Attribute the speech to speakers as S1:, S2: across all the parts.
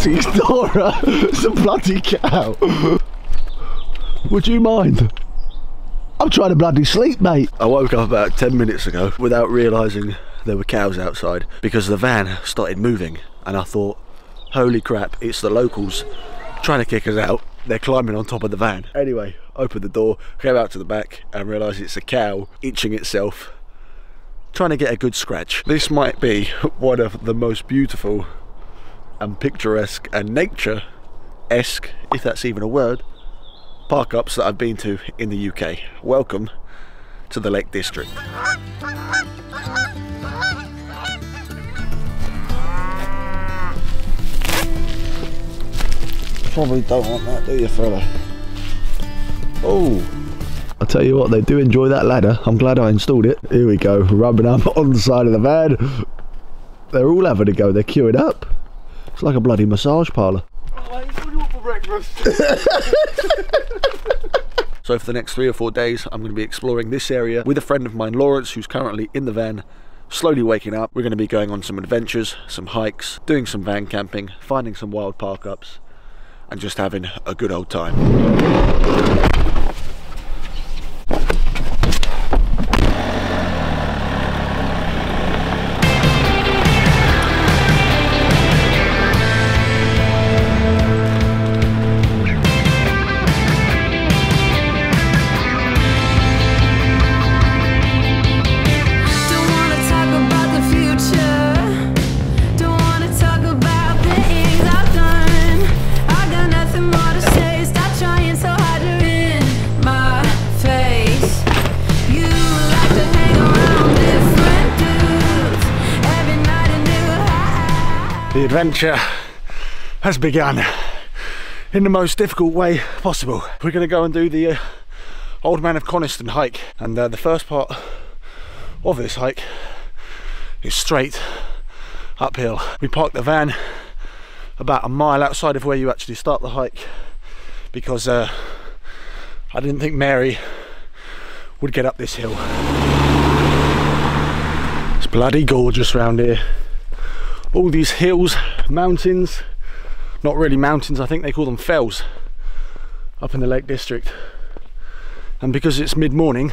S1: Auntie Dora, it's a bloody cow. Would you mind? I'm trying to bloody sleep, mate. I woke up about 10 minutes ago without realising there were cows outside because the van started moving, and I thought, holy crap, it's the locals trying to kick us out. They're climbing on top of the van. Anyway, opened the door, came out to the back and realised it's a cow itching itself, trying to get a good scratch. This might be one of the most beautiful and picturesque and nature-esque, if that's even a word, park-ups that I've been to in the UK. Welcome to the Lake District. Probably don't want that, do you, fella? Oh, I'll tell you what, they do enjoy that ladder. I'm glad I installed it. Here we go, rubbing up on the side of the van. They're all having a go, they're queuing up. It's like a bloody massage parlour.
S2: Oh, mate, what do you want for breakfast?
S1: So for the next 3 or 4 days, I'm going to be exploring this area with a friend of mine, Laurence, who's currently in the van, slowly waking up. We're going to be going on some adventures, some hikes, doing some van camping, finding some wild park-ups, and just having a good old time. The adventure has begun in the most difficult way possible. We're going to go and do the Old Man of Coniston hike, and the first part of this hike is straight uphill. We parked the van about a mile outside of where you actually start the hike because I didn't think Mary would get up this hill. It's bloody gorgeous round here. All these hills, mountains, not really mountains, I think they call them fells, up in the Lake District. And because it's mid-morning,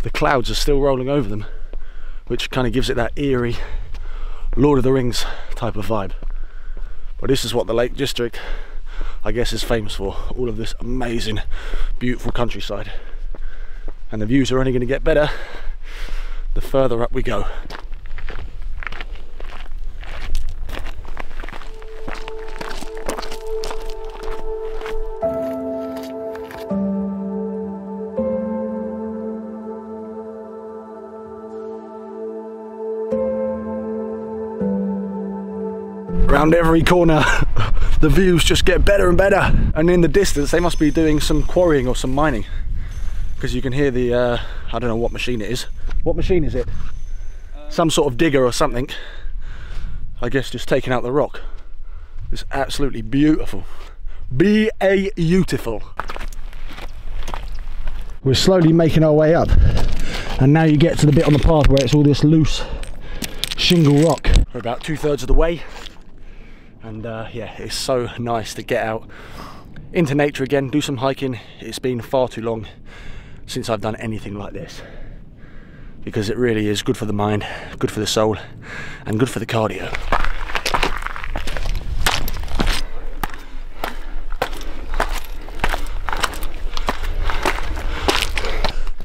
S1: the clouds are still rolling over them, which kind of gives it that eerie Lord of the Rings type of vibe. But this is what the Lake District, I guess, is famous for. All of this amazing, beautiful countryside. And the views are only going to get better the further up we go. Around every corner the views just get better and better, and in the distance they must be doing some quarrying or some mining, because you can hear the I don't know what machine it is. What machine is it? Some sort of digger or something, I guess, just taking out the rock. It's absolutely beautiful. Beautiful. We're slowly making our way up, and now you get to the bit on the path where it's all this loose shingle rock. We're about 2/3 of the way. And yeah, it's so nice to get out into nature again, do some hiking. It's been far too long since I've done anything like this, because it really is good for the mind, good for the soul, and good for the cardio.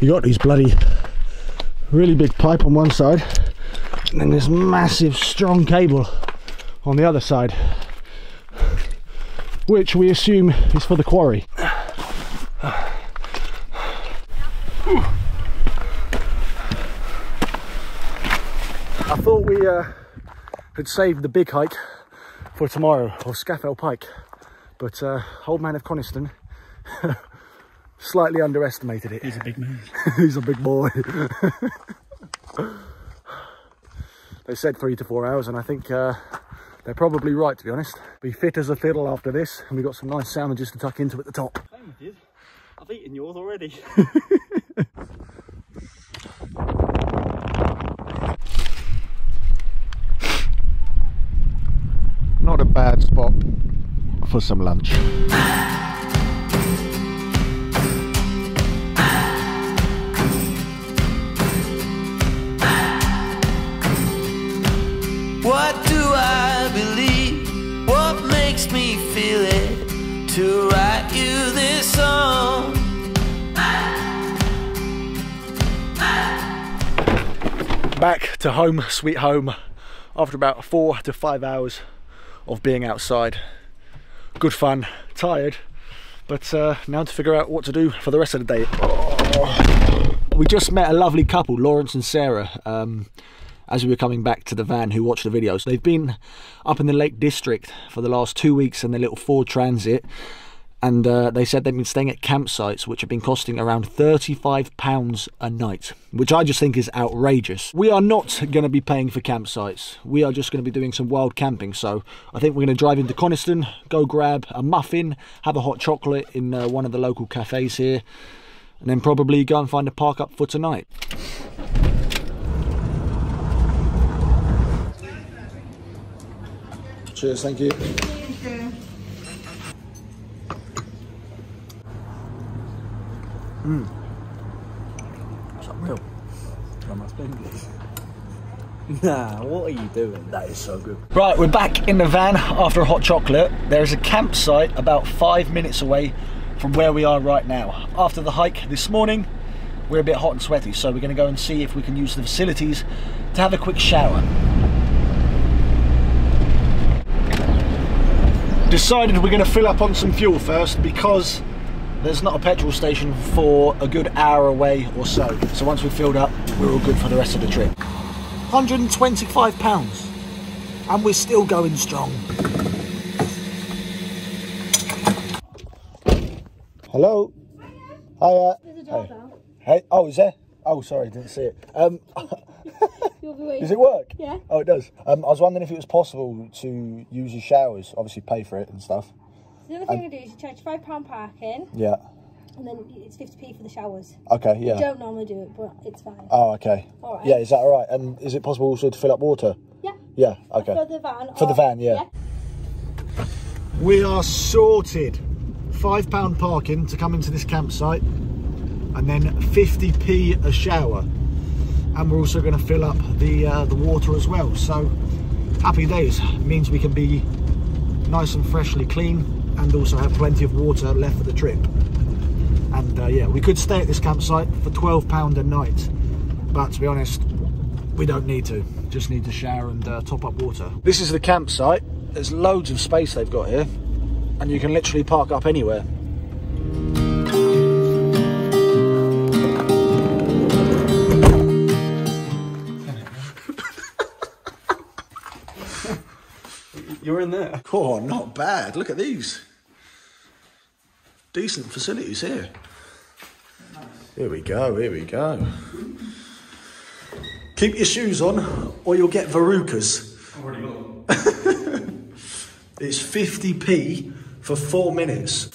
S1: You got these bloody really big pipe on one side, and then this massive strong cable on the other side, which we assume is for the quarry. I thought we had saved the big hike for tomorrow, or Scafell Pike, but Old Man of Coniston slightly underestimated it.
S2: He's a big man.
S1: He's a big boy. They said 3 to 4 hours, and I think they're probably right, to be honest. Be fit as a fiddle after this, and we've got some nice sandwiches to tuck into at the top.
S2: Same with you. I've eaten yours already.
S1: Not a bad bad spot for some lunch.
S3: What do I believe? What makes me feel it to write you this song?
S1: Back to home, sweet home, after about 4 to 5 hours of being outside. Good fun, tired, but now to figure out what to do for the rest of the day. Oh. We just met a lovely couple, Laurence and Sarah, as we were coming back to the van, who watched the videos. They've been up in the Lake District for the last 2 weeks in their little Ford Transit, and they said they've been staying at campsites which have been costing around £35 a night, which I just think is outrageous. We are not going to be paying for campsites. We are just going to be doing some wild camping. So I think we're going to drive into Coniston, go grab a muffin, have a hot chocolate in one of the local cafes here, and then probably go and find a park up for tonight. Cheers, thank you. It's unreal.
S2: Nah, what are you doing?
S1: That is so good. Right, we're back in the van after a hot chocolate. There is a campsite about 5 minutes away from where we are right now. After the hike this morning, we're a bit hot and sweaty, so we're going to go and see if we can use the facilities to have a quick shower. Decided we're going to fill up on some fuel first because there's not a petrol station for a good hour away or so. So once we've filled up, we're all good for the rest of the trip. £125, and we're still going strong. Hello. Hiya.
S4: There's a doorbell.
S1: Hey. Oh, is there? Oh, sorry, didn't see it.
S4: You'll be waiting.
S1: Does it work?
S4: Yeah.
S1: Oh, it does. I was wondering if it was possible to use your showers, obviously pay for it and stuff.
S4: So the other thing we do is you charge £5 parking.
S1: Yeah.
S4: And then it's 50p for the showers.
S1: Okay, yeah.
S4: I don't normally do it, but it's fine.
S1: Oh, okay.
S4: All right.
S1: Yeah, is that all right? And is it possible also to fill up water?
S4: Yeah.
S1: Yeah, okay.
S4: For the van.
S1: For the van, yeah. We are sorted. £5 parking to come into this campsite, and then 50p a shower. And we're also going to fill up the water as well. So happy days. Means we can be nice and freshly clean, and also have plenty of water left for the trip. And yeah, we could stay at this campsite for £12 a night, but to be honest, we don't need to. Just need to shower and top up water. This is the campsite. There's loads of space they've got here, and you can literally park up anywhere.
S2: You're in there.
S1: Oh, not bad. Look at these. Decent facilities here. Here we go, here we go. Keep your shoes on or you'll get verrucas.
S2: Already got them.
S1: It's 50p for 4 minutes.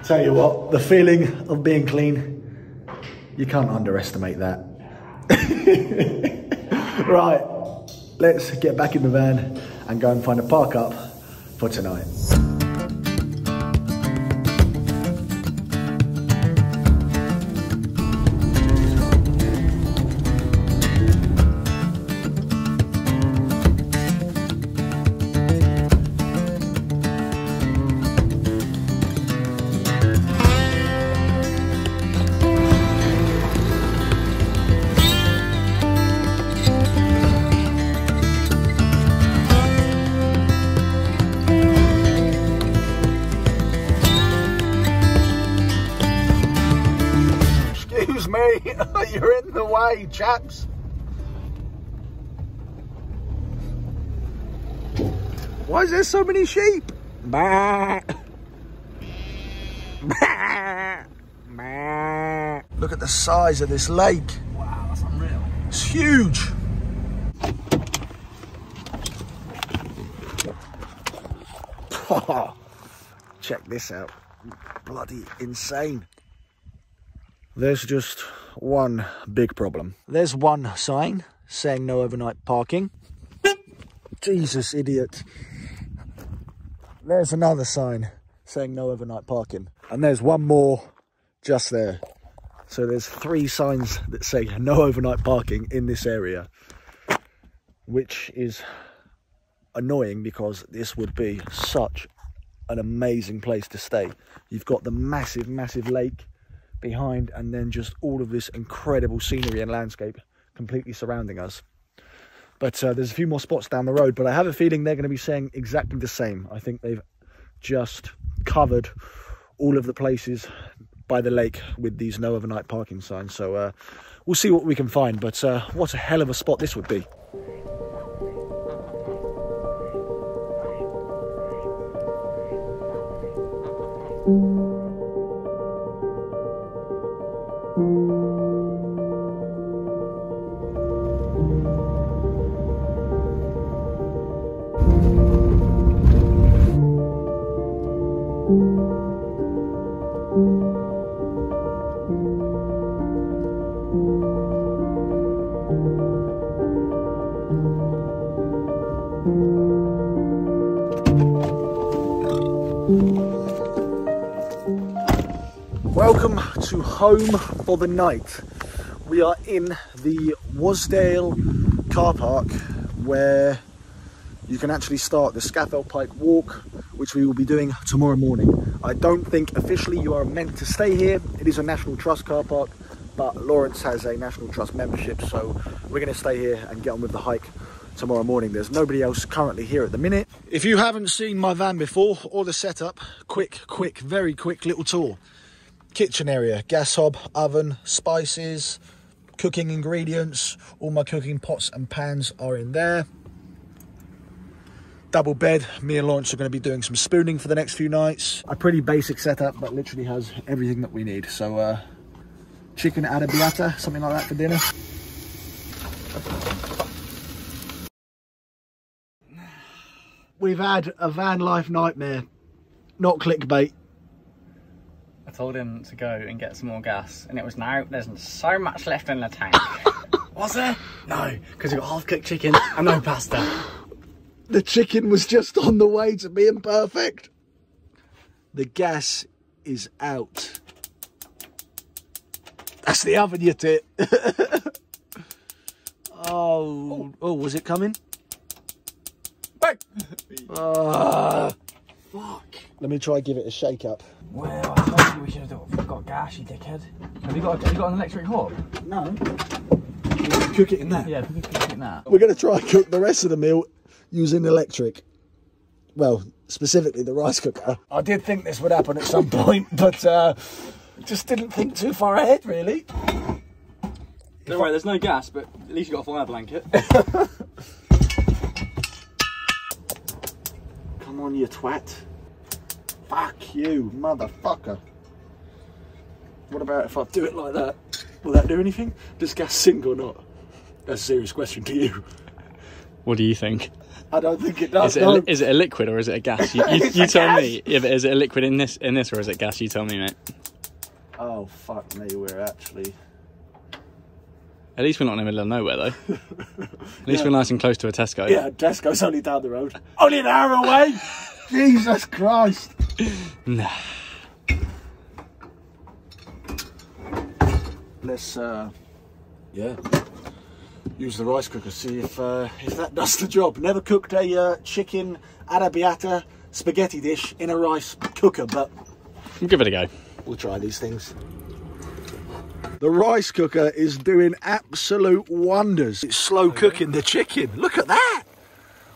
S1: Tell you what, the feeling of being clean, you can't underestimate that. Right, let's get back in the van and go and find a park up for tonight. You're in the way, chaps. Why is there so many sheep? Bah. Bah. Bah. Look at the size of this lake.
S2: Wow, that's unreal.
S1: It's huge. Check this out. Bloody insane. There's just one big problem. There's one sign saying no overnight parking. Jesus, idiot. There's another sign saying no overnight parking. And there's one more just there. So there's 3 signs that say no overnight parking in this area, which is annoying because this would be such an amazing place to stay. You've got the massive, massive lake behind, and then just all of this incredible scenery and landscape completely surrounding us. But there's a few more spots down the road, but I have a feeling they're going to be saying exactly the same. I think they've just covered all of the places by the lake with these no overnight parking signs. So we'll see what we can find, but what a hell of a spot this would be. Welcome to home for the night. We are in the Wasdale car park where you can actually start the Scafell Pike walk, which we will be doing tomorrow morning. I don't think officially you are meant to stay here. It is a National Trust car park, but Laurence has a National Trust membership, so we're going to stay here and get on with the hike tomorrow morning. There's nobody else currently here at the minute. If you haven't seen my van before or the setup, very quick little tour. Kitchen area, gas hob, oven, spices, cooking ingredients. All my cooking pots and pans are in there. Double bed. Me and Laurence are going to be doing some spooning for the next few nights. A pretty basic setup, but literally has everything that we need. So chicken arrabbiata, something like that for dinner. We've had a van life nightmare, not clickbait.
S2: I told him to go and get some more gas, and it was, no, there's so much left in the tank. Was there? No, because we got half-cooked chicken and no pasta.
S1: The chicken was just on the way to being perfect. The gas is out. That's the oven, you tit. Oh, was it coming?
S2: Back.
S1: Fuck. Let me try give it a shake up.
S2: Well, I told you we should have got gas, you dickhead. Have you got an electric hob?
S1: No. Cook it in that?
S2: Yeah, we can cook it in that.
S1: We're going to try and cook the rest of the meal using electric. Well, specifically the rice cooker. I did think this would happen at some point, but just didn't think too far ahead, really.
S2: Don't worry, there's no gas, but at least you got a fire blanket.
S1: Come on, you twat. Fuck you, motherfucker. What about if I do it like that? Will that do anything? Does gas sink or not? That's a serious question to you.
S5: What do you think?
S1: I don't think it does.
S5: Is it a liquid or is it a gas? You tell me. Yeah, but is it a liquid in this or is it gas? You tell me, mate.
S1: Oh fuck me, we're actually.
S5: At least we're not in the middle of nowhere, though. At least we're nice and close to a Tesco.
S1: Yeah, Tesco's only down the road. Only an hour away. Jesus Christ.
S5: Nah.
S1: Let's use the rice cooker, see if that does the job. Never cooked a chicken arrabbiata spaghetti dish in a rice cooker, but
S5: We'll give it a go.
S1: We'll try these things. The rice cooker is doing absolute wonders. It's slow cooking the chicken. Look at that.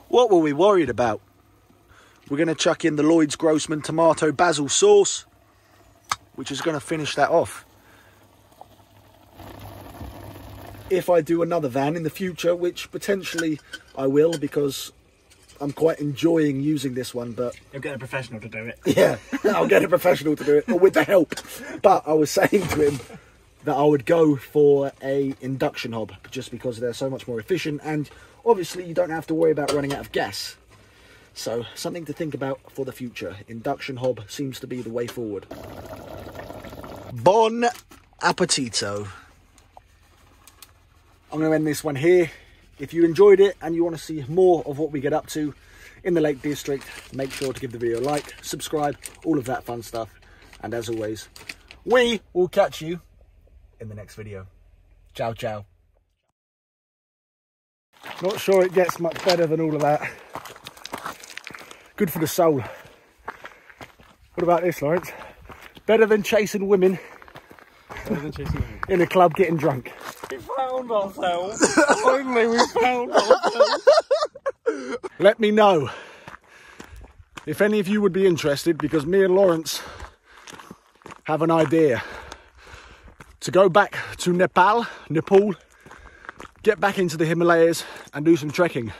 S1: What were we worried about? We're going to chuck in the Lloyd's Grossman tomato basil sauce, which is going to finish that off. If I do another van in the future, which potentially I will, because I'm quite enjoying using this one, but...
S2: You'll get a professional to do it.
S1: Yeah, I'll get a professional to do it, or with the help. But I was saying to him that I would go for a induction hob, just because they're so much more efficient, and obviously you don't have to worry about running out of gas. So, something to think about for the future. Induction hob seems to be the way forward. Bon appetito. I'm going to end this one here. If you enjoyed it and you want to see more of what we get up to in the Lake District, make sure to give the video a like, subscribe, all of that fun stuff. And as always, we will catch you in the next video. Ciao, ciao. Not sure it gets much better than all of that. Good for the soul. What about this, Laurence? Better than chasing women.
S5: Better than chasing women.
S1: In a club getting drunk.
S2: We found ourselves. Finally, we found ourselves.
S1: Let me know if any of you would be interested, because me and Laurence have an idea to go back to Nepal, get back into the Himalayas and do some trekking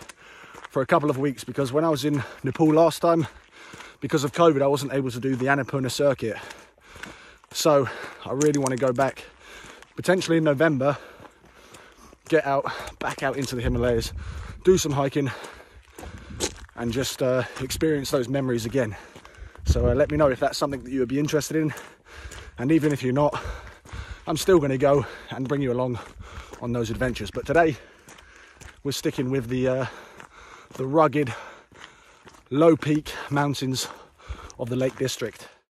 S1: for a couple of weeks, because when I was in Nepal last time, because of COVID, I wasn't able to do the Annapurna circuit. So I really want to go back, potentially in November, get back out into the Himalayas, do some hiking and just experience those memories again. So let me know if that's something that you would be interested in. And even if you're not, I'm still going to go and bring you along on those adventures. But today we're sticking with the rugged, low peak mountains of the Lake District.